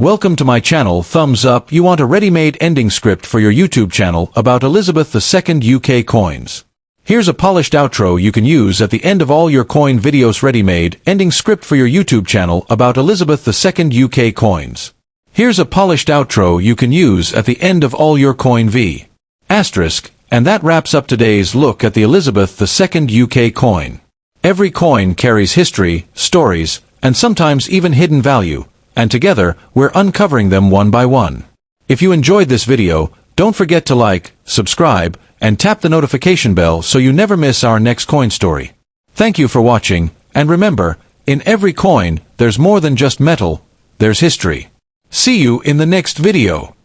Welcome to my channel. Thumbs up. You want a ready-made ending script for your YouTube channel about Elizabeth II UK coins. Here's a polished outro you can use at the end of all your coin videos. Ready-made ending script for your YouTube channel about Elizabeth II UK coins. Here's a polished outro you can use at the end of all your coin v. Asterisk, and that wraps up today's look at the Elizabeth II UK coin. Every coin carries history, stories, and sometimes even hidden value, and together, we're uncovering them one by one. If you enjoyed this video, don't forget to like, subscribe, and tap the notification bell so you never miss our next coin story. Thank you for watching, and remember, in every coin, there's more than just metal, there's history. See you in the next video.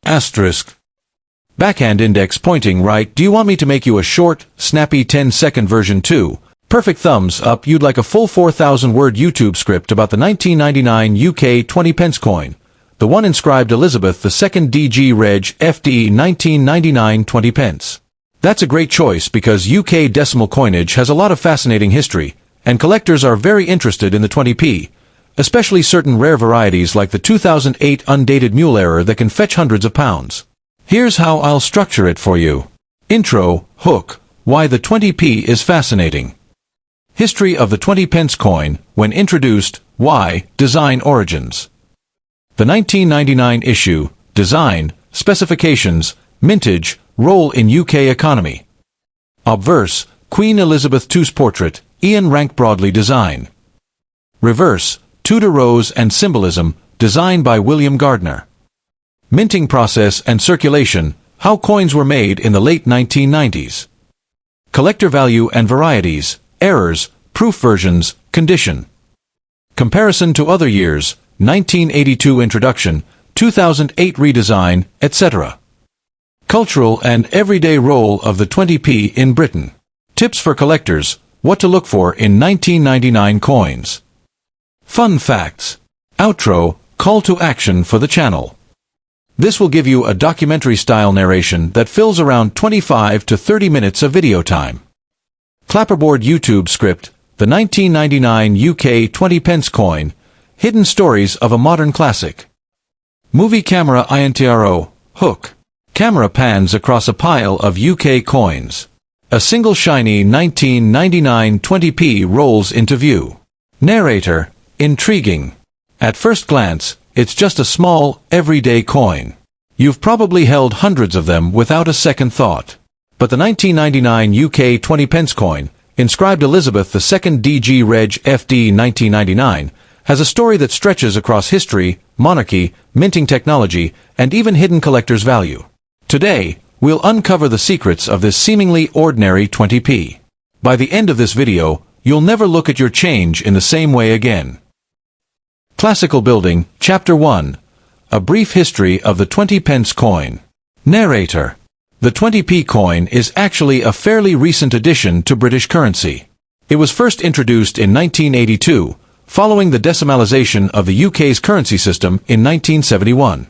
Asterisk. Backhand index pointing right. Do you want me to make you a short, snappy 10-second version too? Perfect. Thumbs up. You'd like a full 4,000-word YouTube script about the 1999 UK 20 pence coin, the one inscribed Elizabeth II DG Reg FD 1999 20 pence. That's a great choice because UK decimal coinage has a lot of fascinating history, and collectors are very interested in the 20p, especially certain rare varieties like the 2008 undated mule error that can fetch hundreds of pounds. Here's how I'll structure it for you. Intro, hook, why the 20p is fascinating. History of the 20 pence coin, when introduced, why, design origins. The 1999 issue, design, specifications, mintage, role in UK economy. Obverse, Queen Elizabeth II's portrait, Ian Rank Broadley design. Reverse, Tudor rose and symbolism, designed by William Gardner. Minting process and circulation, how coins were made in the late 1990s. Collector value and varieties, errors, proof versions, condition. Comparison to other years, 1982 introduction, 2008 redesign, etc. Cultural and everyday role of the 20p in Britain. Tips for collectors, what to look for in 1999 coins. Fun facts. Outro, call to action for the channel. This will give you a documentary-style narration that fills around 25 to 30 minutes of video time. Clapperboard YouTube script, the 1999 UK 20 pence coin, hidden stories of a modern classic. Movie camera intro, hook. Camera pans across a pile of UK coins. A single shiny 1999 20p rolls into view. Narrator, intriguing. At first glance, it's just a small, everyday coin. You've probably held hundreds of them without a second thought. But the 1999 UK 20 pence coin, inscribed Elizabeth II DG Reg FD 1999, has a story that stretches across history, monarchy, minting technology, and even hidden collector's value. Today, we'll uncover the secrets of this seemingly ordinary 20p. By the end of this video, you'll never look at your change in the same way again. Classical building, Chapter 1. A brief history of the 20 pence coin. Narrator. The 20p coin is actually a fairly recent addition to British currency. It was first introduced in 1982, following the decimalisation of the UK's currency system in 1971.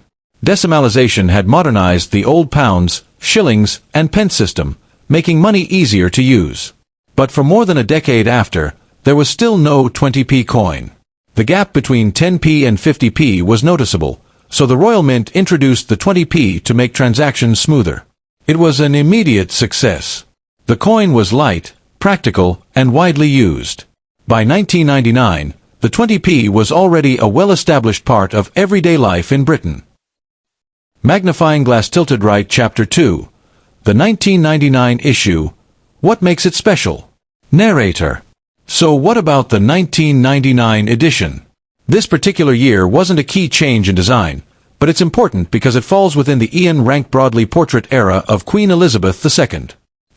Decimalisation had modernised the old pounds, shillings, and pence system, making money easier to use. But for more than a decade after, there was still no 20p coin. The gap between 10p and 50p was noticeable, so the Royal Mint introduced the 20p to make transactions smoother. It was an immediate success. The coin was light, practical, and widely used. By 1999, the 20p was already a well-established part of everyday life in Britain. Magnifying glass tilted right. Chapter 2. The 1999 issue. What makes it special? Narrator. So what about the 1999 edition? This particular year wasn't a key change in design, but it's important because it falls within the Ian Rank Broadley portrait era of Queen Elizabeth II.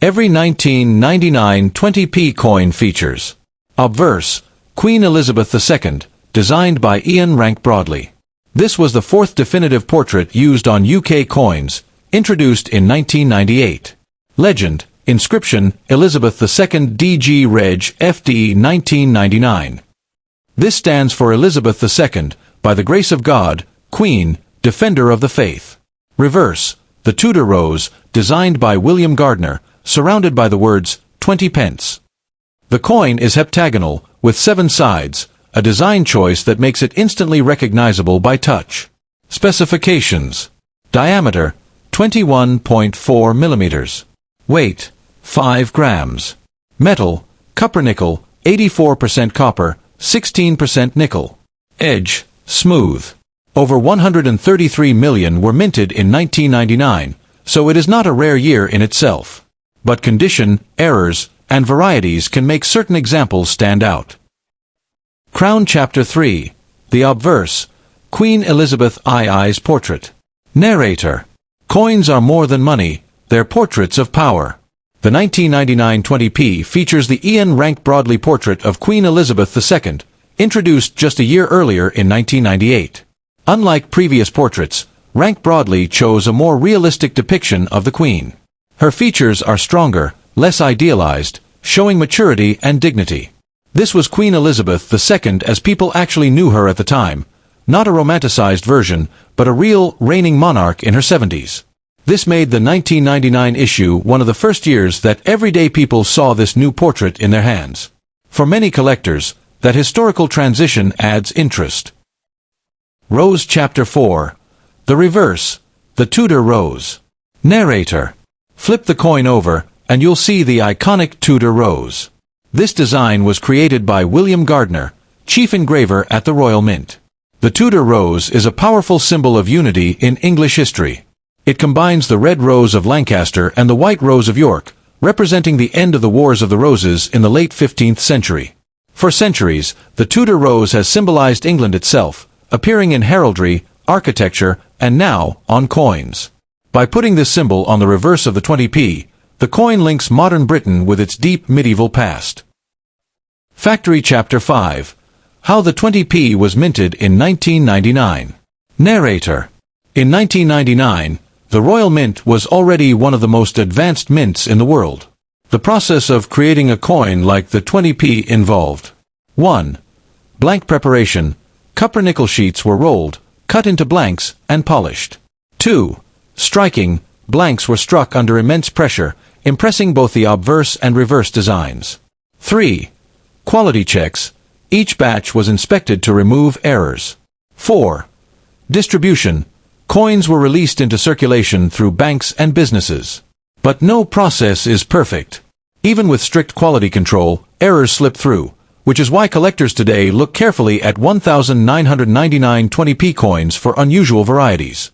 Every 1999 20p coin features. Obverse, Queen Elizabeth II, designed by Ian Rank Broadley. This was the fourth definitive portrait used on UK coins, introduced in 1998. Legend, inscription, Elizabeth II DG Reg FD 1999. This stands for Elizabeth II, by the grace of God, Queen, Defender of the Faith. Reverse, the Tudor rose, designed by William Gardner, surrounded by the words, 20 pence. The coin is heptagonal, with 7 sides, a design choice that makes it instantly recognizable by touch. Specifications: diameter 21.4 millimeters, weight 5 grams, metal copper-nickel 84% copper, 16% nickel, edge smooth. Over 133 million were minted in 1999, so it is not a rare year in itself. But condition, errors, and varieties can make certain examples stand out. Crown Chapter 3. The Obverse. Queen Elizabeth II's Portrait. Narrator. Coins are more than money, they're portraits of power. The 1999 20p features the Ian Rank Broadley portrait of Queen Elizabeth II, introduced just a year earlier in 1998. Unlike previous portraits, Rank Broadley chose a more realistic depiction of the Queen. Her features are stronger, less idealized, showing maturity and dignity. This was Queen Elizabeth II as people actually knew her at the time, not a romanticized version, but a real, reigning monarch in her 70s. This made the 1999 issue one of the first years that everyday people saw this new portrait in their hands. For many collectors, that historical transition adds interest. Rose Chapter 4. The Reverse. The Tudor Rose. Narrator. Flip the coin over, and you'll see the iconic Tudor Rose. This design was created by William Gardner, chief engraver at the Royal Mint. The Tudor Rose is a powerful symbol of unity in English history. It combines the red rose of Lancaster and the white rose of York, representing the end of the Wars of the Roses in the late 15th century. For centuries, the Tudor Rose has symbolized England itself, appearing in heraldry, architecture, and now, on coins. By putting this symbol on the reverse of the 20p, the coin links modern Britain with its deep medieval past. Factory Chapter 5. How the 20p was minted in 1999. Narrator. In 1999, the Royal Mint was already one of the most advanced mints in the world. The process of creating a coin like the 20p involved 1. Blank preparation. Copper-nickel sheets were rolled, cut into blanks, and polished. 2. Striking. Blanks were struck under immense pressure, impressing both the obverse and reverse designs. 3. Quality checks. Each batch was inspected to remove errors. 4. Distribution. Coins were released into circulation through banks and businesses. But no process is perfect. Even with strict quality control, errors slip through, which is why collectors today look carefully at 1,999 20p coins for unusual varieties.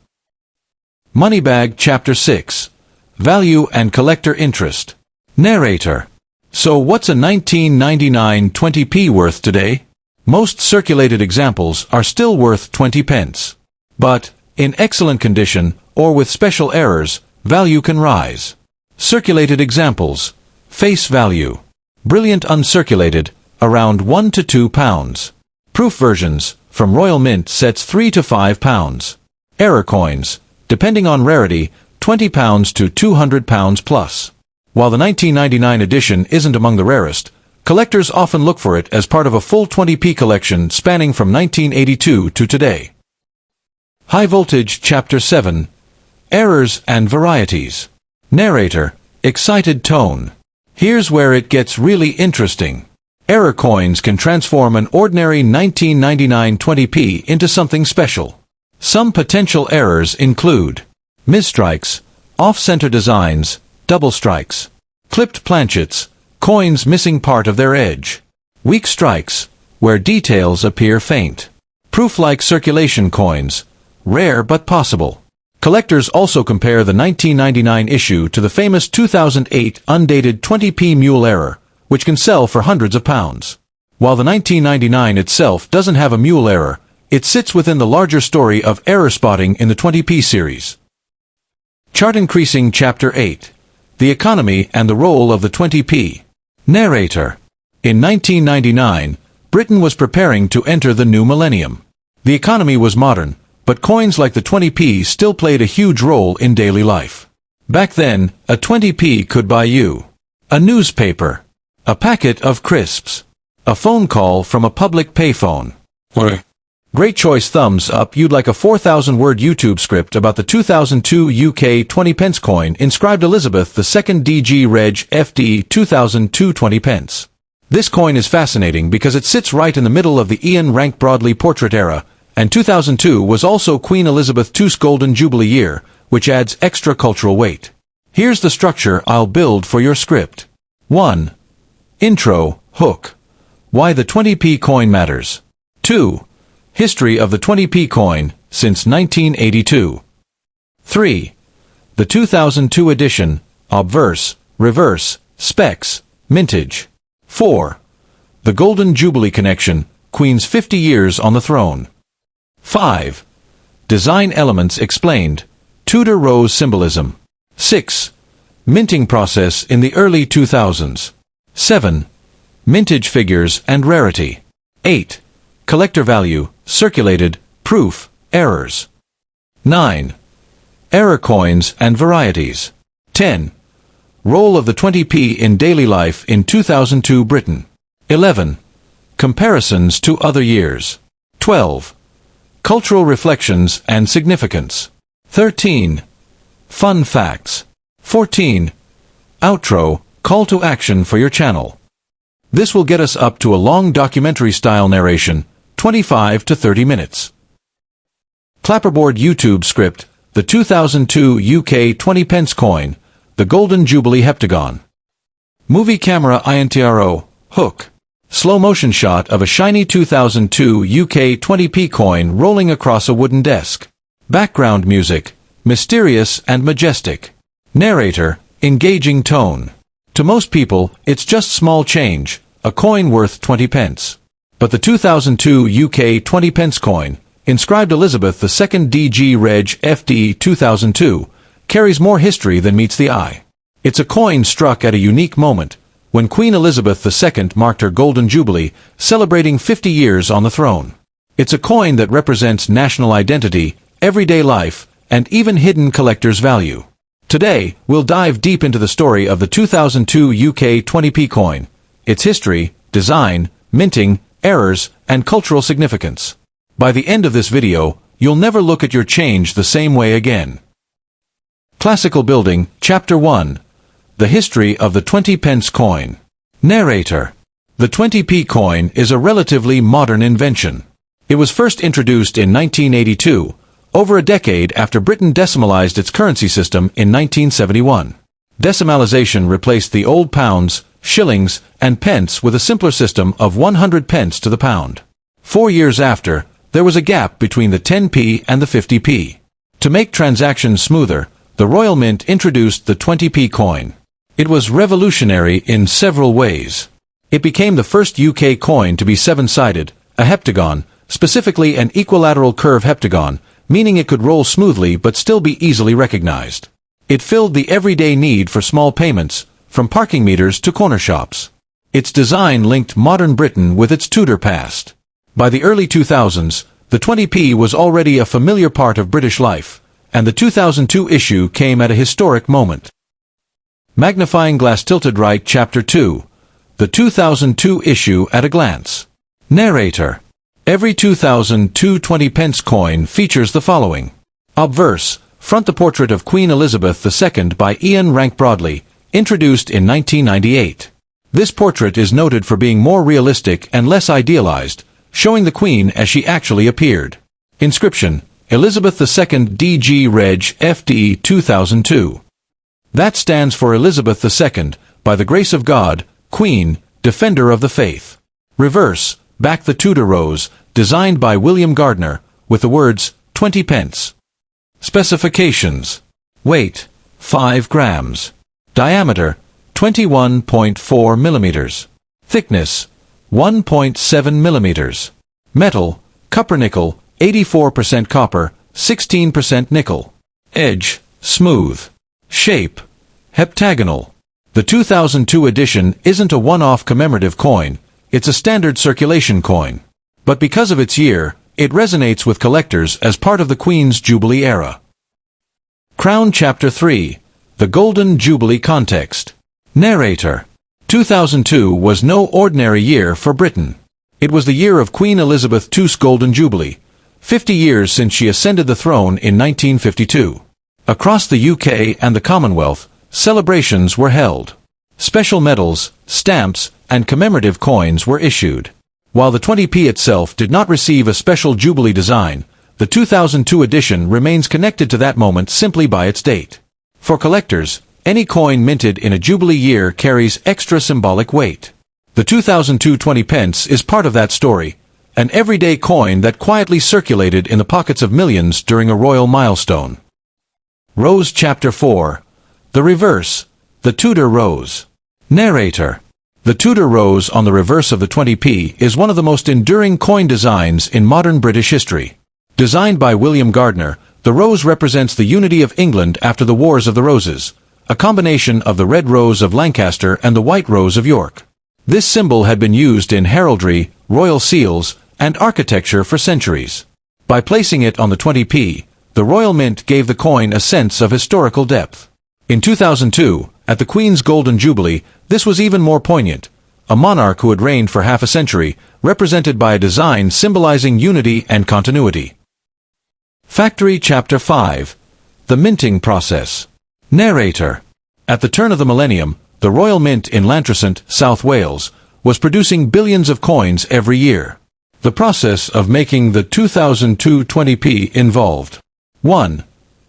Moneybag Chapter 6. Value and Collector Interest. Narrator. So what's a 1999 20p worth today? Most circulated examples are still worth 20 pence. But, in excellent condition, or with special errors, value can rise. Circulated examples. Face value. Brilliant uncirculated, around 1 to 2 pounds. Proof versions, from Royal Mint sets 3 to 5 pounds. Error coins, depending on rarity, 20 pounds to 200 pounds plus. While the 1999 edition isn't among the rarest, collectors often look for it as part of a full 20p collection spanning from 1982 to today. High Voltage Chapter 7. Errors and Varieties. Narrator. Excited tone. Here's where it gets really interesting. Error coins can transform an ordinary 1999 20p into something special. Some potential errors include misstrikes, off-center designs, double strikes, clipped planchets, coins missing part of their edge, weak strikes, where details appear faint, proof-like circulation coins, rare but possible. Collectors also compare the 1999 issue to the famous 2008 undated 20p mule error, which can sell for hundreds of pounds. While the 1999 itself doesn't have a mule error, it sits within the larger story of error spotting in the 20p series. Chart Increasing Chapter 8. The Economy and the Role of the 20p. Narrator. In 1999, Britain was preparing to enter the new millennium. The economy was modern, but coins like the 20p still played a huge role in daily life. Back then, a 20p could buy you a newspaper, a packet of crisps, a phone call from a public payphone. Great choice. Thumbs up. You'd like a 4,000-word YouTube script about the 2002 UK 20 pence coin inscribed Elizabeth II DG Reg FD 2002 20 pence. This coin is fascinating because it sits right in the middle of the Ian Rank Broadley portrait era, and 2002 was also Queen Elizabeth II's Golden Jubilee year, which adds extra cultural weight. Here's the structure I'll build for your script. 1. Intro, hook. Why the 20p coin matters. 2. History of the 20p coin, since 1982. 3. The 2002 edition, obverse, reverse, specs, mintage. 4. The Golden Jubilee connection, Queen's 50 years on the throne. 5. Design elements explained, Tudor rose symbolism. 6. Minting process in the early 2000s. 7. Mintage figures and rarity. 8. Collector value, circulated, proof, errors. 9. Error coins and varieties. 10. Role of the 20p in daily life in 2002 Britain. 11. Comparisons to other years. 12. Cultural reflections and significance. 13. Fun facts. 14. Outro, call to action for your channel. This will get us up to a long documentary-style narration, 25 to 30 minutes. Clapperboard YouTube script, the 2002 UK 20 pence coin, the Golden Jubilee heptagon. Movie camera intro, hook. Slow motion shot of a shiny 2002 UK 20p coin rolling across a wooden desk. Background music, mysterious and majestic. Narrator, engaging tone. To most people, it's just small change, a coin worth 20 pence. But the 2002 UK 20 pence coin, inscribed Elizabeth II DG Reg FD 2002, carries more history than meets the eye. It's a coin struck at a unique moment, when Queen Elizabeth II marked her Golden Jubilee, celebrating 50 years on the throne. It's a coin that represents national identity, everyday life, and even hidden collector's value. Today, we'll dive deep into the story of the 2002 UK 20p coin, its history, design, minting, errors, and cultural significance. By the end of this video, you'll never look at your change the same way again. Classical Building, Chapter 1. The History of the 20 pence coin. Narrator. The 20p coin is a relatively modern invention. It was first introduced in 1982, over a decade after Britain decimalized its currency system in 1971. Decimalization replaced the old pounds, shillings, and pence with a simpler system of 100 pence to the pound. 4 years after, there was a gap between the 10p and the 50p. To make transactions smoother, the Royal Mint introduced the 20p coin. It was revolutionary in several ways. It became the first UK coin to be seven-sided, a heptagon, specifically an equilateral curve heptagon, meaning it could roll smoothly but still be easily recognized. It filled the everyday need for small payments, from parking meters to corner shops. Its design linked modern Britain with its Tudor past. By the early 2000s, the 20p was already a familiar part of British life, and the 2002 issue came at a historic moment. Magnifying Glass Tilted Right Chapter 2. The 2002 issue at a glance. Narrator. Every 2002 20 pence coin features the following. Obverse, front the portrait of Queen Elizabeth II by Ian Rank Broadley, introduced in 1998. This portrait is noted for being more realistic and less idealized, showing the Queen as she actually appeared. Inscription, Elizabeth II DG Reg FD 2002. That stands for Elizabeth II, by the grace of God, Queen, Defender of the Faith. Reverse, back the Tudor rose, designed by William Gardner, with the words, 20 pence. Specifications. Weight, 5 grams. Diameter, 21.4 millimeters. Thickness, 1.7 millimeters. Metal, copper-nickel, 84% copper, 16% nickel. Edge, smooth. Shape, heptagonal. The 2002 edition isn't a one-off commemorative coin, it's a standard circulation coin. But because of its year, it resonates with collectors as part of the Queen's Jubilee era. Crown Chapter 3. The Golden Jubilee Context. Narrator. 2002 was no ordinary year for Britain. It was the year of Queen Elizabeth II's Golden Jubilee, 50 years since she ascended the throne in 1952. Across the UK and the Commonwealth, celebrations were held. Special medals, stamps, and commemorative coins were issued. While the 20p itself did not receive a special Jubilee design, the 2002 edition remains connected to that moment simply by its date. For collectors, any coin minted in a Jubilee year carries extra symbolic weight. The 2002 20 pence is part of that story, an everyday coin that quietly circulated in the pockets of millions during a royal milestone. Rose Chapter 4. The Reverse. The Tudor Rose. Narrator. The Tudor Rose on the reverse of the 20p is one of the most enduring coin designs in modern British history. Designed by William Gardner, the rose represents the unity of England after the Wars of the Roses, a combination of the red rose of Lancaster and the white rose of York. This symbol had been used in heraldry, royal seals, and architecture for centuries. By placing it on the 20p, the Royal Mint gave the coin a sense of historical depth. In 2002, at the Queen's Golden Jubilee, this was even more poignant. A monarch who had reigned for half a century, represented by a design symbolizing unity and continuity. Factory Chapter 5. The Minting Process. Narrator. At the turn of the millennium, the Royal Mint in Llantrisant, South Wales, was producing billions of coins every year. The process of making the 2002 20p involved 1.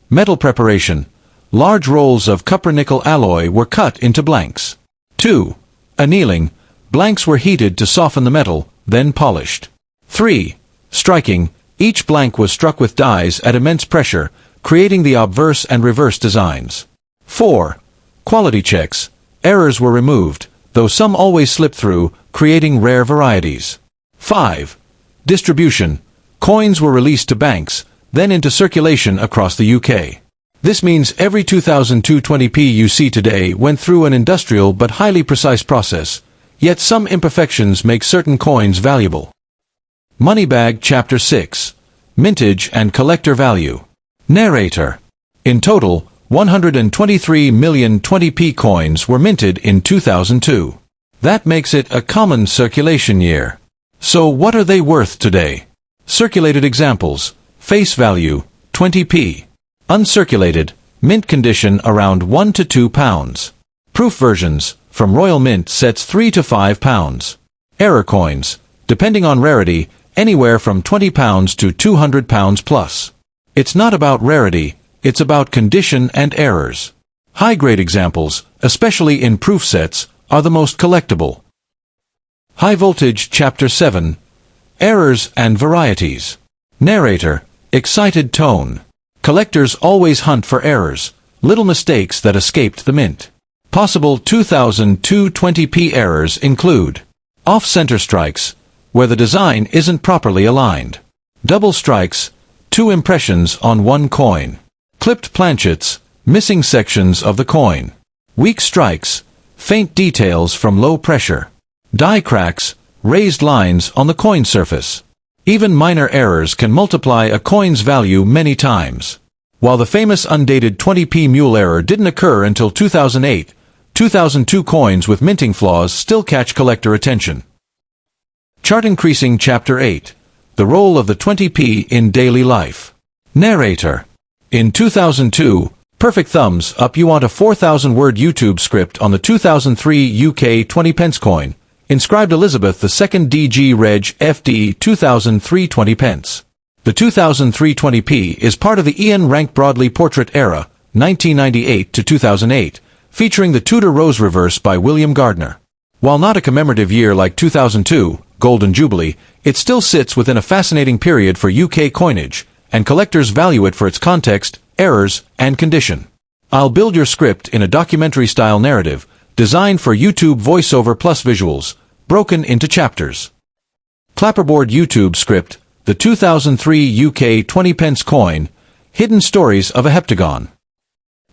Metal preparation. Large rolls of copper-nickel alloy were cut into blanks. 2. Annealing. Blanks were heated to soften the metal, then polished. 3. Striking. Each blank was struck with dies at immense pressure, creating the obverse and reverse designs. 4. Quality checks. Errors were removed, though some always slipped through, creating rare varieties. 5. Distribution. Coins were released to banks, then into circulation across the UK. This means every 2002 20p you see today went through an industrial but highly precise process, yet some imperfections make certain coins valuable. Moneybag Chapter 6. Mintage and Collector Value. Narrator. In total, 123 million 20p coins were minted in 2002. That makes it a common circulation year. So what are they worth today? Circulated examples. Face value, 20p. Uncirculated, mint condition around 1 to 2 pounds. Proof versions, from Royal Mint sets 3 to 5 pounds. Error coins, depending on rarity, anywhere from 20 pounds to 200 pounds plus. It's not about rarity, it's about condition and errors. High-grade examples, especially in proof sets, are the most collectible. High Voltage Chapter 7. Errors and Varieties. Narrator. Excited tone. Collectors always hunt for errors, little mistakes that escaped the mint. Possible 2002 20p errors include off-center strikes, where the design isn't properly aligned. Double strikes, 2 impressions on one coin. Clipped planchets, missing sections of the coin. Weak strikes, faint details from low pressure. Die cracks, raised lines on the coin surface. Even minor errors can multiply a coin's value many times. While the famous undated 20p mule error didn't occur until 2008, 2002 coins with minting flaws still catch collector attention. Chart Increasing Chapter 8. The Role of the 20p in Daily Life. Narrator. In 2002, perfect thumbs up you want a 4,000-word YouTube script on the 2003 UK 20 pence coin, inscribed Elizabeth II DG Reg FD 2003 20 pence. The 2003 20p is part of the Ian Rank Broadley Portrait Era, 1998 to 2008, featuring the Tudor Rose Reverse by William Gardner. While not a commemorative year like 2002, Golden Jubilee, it still sits within a fascinating period for UK coinage, and collectors value it for its context, errors, and condition. I'll build your script in a documentary-style narrative, designed for YouTube voiceover plus visuals, broken into chapters. Clapperboard YouTube script, the 2003 UK 20 pence coin, Hidden Stories of a Heptagon.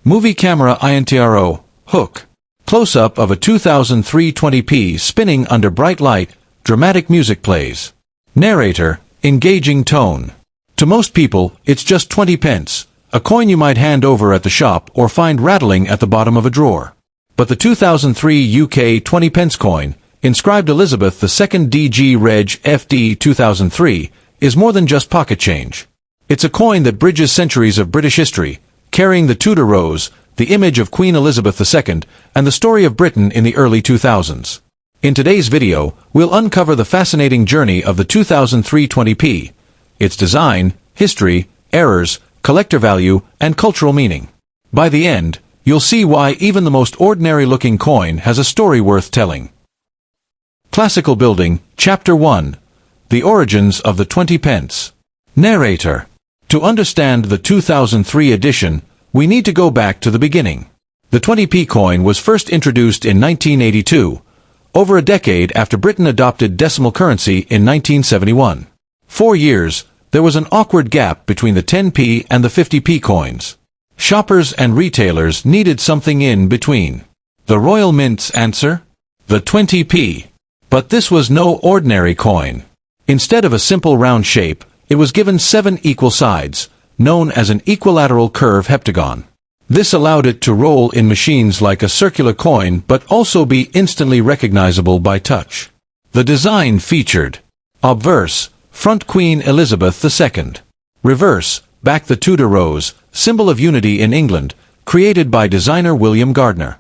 Movie camera intro, hook. Close-up of a 2003 20p spinning under bright light, dramatic music plays. Narrator, engaging tone. To most people, it's just 20 pence, a coin you might hand over at the shop or find rattling at the bottom of a drawer. But the 2003 UK 20 pence coin, inscribed Elizabeth II DG Reg FD 2003, is more than just pocket change. It's a coin that bridges centuries of British history, carrying the Tudor Rose, the image of Queen Elizabeth II, and the story of Britain in the early 2000s. In today's video, we'll uncover the fascinating journey of the 2003 20p, its design, history, errors, collector value, and cultural meaning. By the end, you'll see why even the most ordinary-looking coin has a story worth telling. Classical Building, Chapter 1. The Origins of the 20 pence. Narrator. To understand the 2003 edition, we need to go back to the beginning. The 20p coin was first introduced in 1982, over a decade after Britain adopted decimal currency in 1971. 4 years, there was an awkward gap between the 10p and the 50p coins. Shoppers and retailers needed something in between. The Royal Mint's answer? The 20p. But this was no ordinary coin. Instead of a simple round shape, it was given 7 equal sides, known as an equilateral curve heptagon. This allowed it to roll in machines like a circular coin but also be instantly recognizable by touch. The design featured obverse, front Queen Elizabeth II. Reverse, back the Tudor rose, symbol of unity in England, created by designer William Gardner.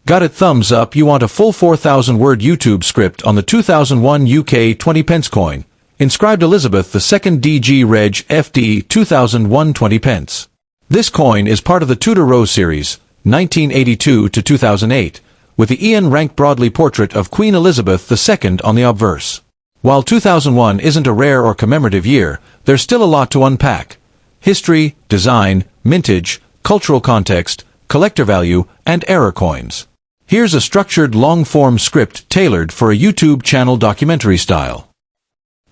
Got it? Thumbs up. You want a full 4,000-word YouTube script on the 2001 UK 20 pence coin. Inscribed Elizabeth II DG Reg FD 2001 20 pence. This coin is part of the Tudor Rose series, 1982 to 2008, with the Ian Rank Broadley portrait of Queen Elizabeth II on the obverse. While 2001 isn't a rare or commemorative year, there's still a lot to unpack. History, design, mintage, cultural context, collector value, and error coins. Here's a structured long-form script tailored for a YouTube channel documentary style.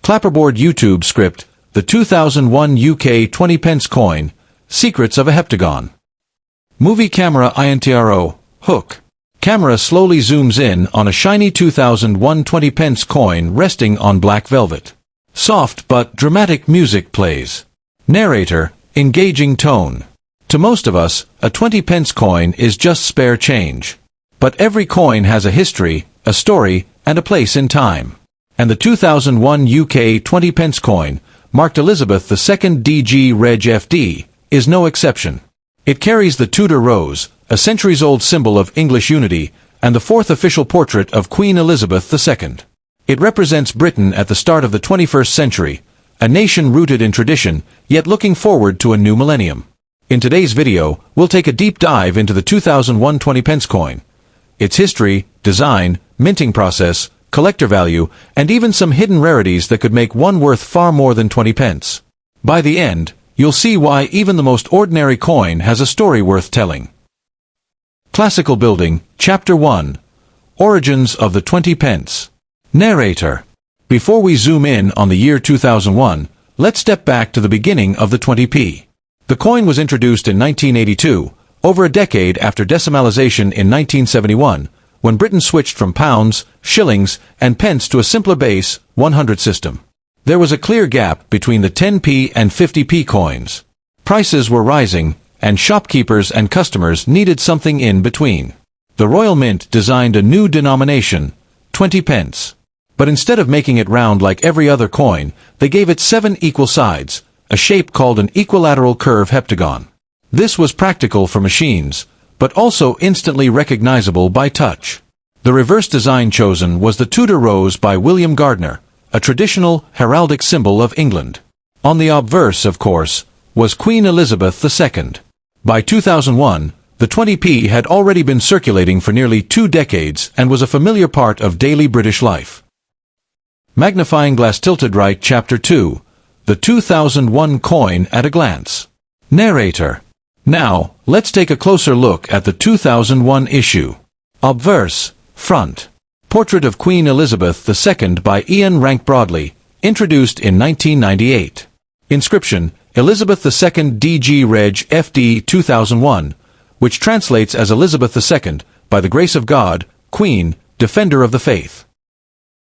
Clapperboard YouTube script, the 2001 UK 20 pence coin, secrets of a heptagon. Movie camera intro, hook. Camera slowly zooms in on a shiny 2001 20 pence coin resting on black velvet. Soft but dramatic music plays. Narrator, engaging tone. To most of us, a 20 pence coin is just spare change. But every coin has a history, a story, and a place in time. And the 2001 UK 20 pence coin, marked Elizabeth II DG Reg FD, is no exception. It carries the Tudor rose, a centuries-old symbol of English unity, and the fourth official portrait of Queen Elizabeth II. It represents Britain at the start of the 21st century, a nation rooted in tradition, yet looking forward to a new millennium. In today's video, we'll take a deep dive into the 2001 20 pence coin, its history, design, minting process, collector value, and even some hidden rarities that could make one worth far more than 20 pence. By the end, you'll see why even the most ordinary coin has a story worth telling. Classical Building, Chapter 1. Origins of the 20 pence. Narrator. Before we zoom in on the year 2001, let's step back to the beginning of the 20p. The coin was introduced in 1982, over a decade after decimalization in 1971, when Britain switched from pounds, shillings, and pence to a simpler base, 100 system. There was a clear gap between the 10p and 50p coins. Prices were rising, and shopkeepers and customers needed something in between. The Royal Mint designed a new denomination, 20 pence. But instead of making it round like every other coin, they gave it 7 equal sides, a shape called an equilateral curve heptagon. This was practical for machines, but also instantly recognizable by touch. The reverse design chosen was the Tudor rose by William Gardner, a traditional heraldic symbol of England. On the obverse, of course, was Queen Elizabeth II. By 2001, the 20p had already been circulating for nearly 2 decades and was a familiar part of daily British life. Magnifying glass tilted right. Chapter 2. The 2001 coin at a glance. Narrator. Now, let's take a closer look at the 2001 issue. Obverse, front. Portrait of Queen Elizabeth II by Ian Rank Broadley, introduced in 1998. Inscription, Elizabeth II DG Reg FD 2001, which translates as Elizabeth II, by the grace of God, Queen, Defender of the Faith.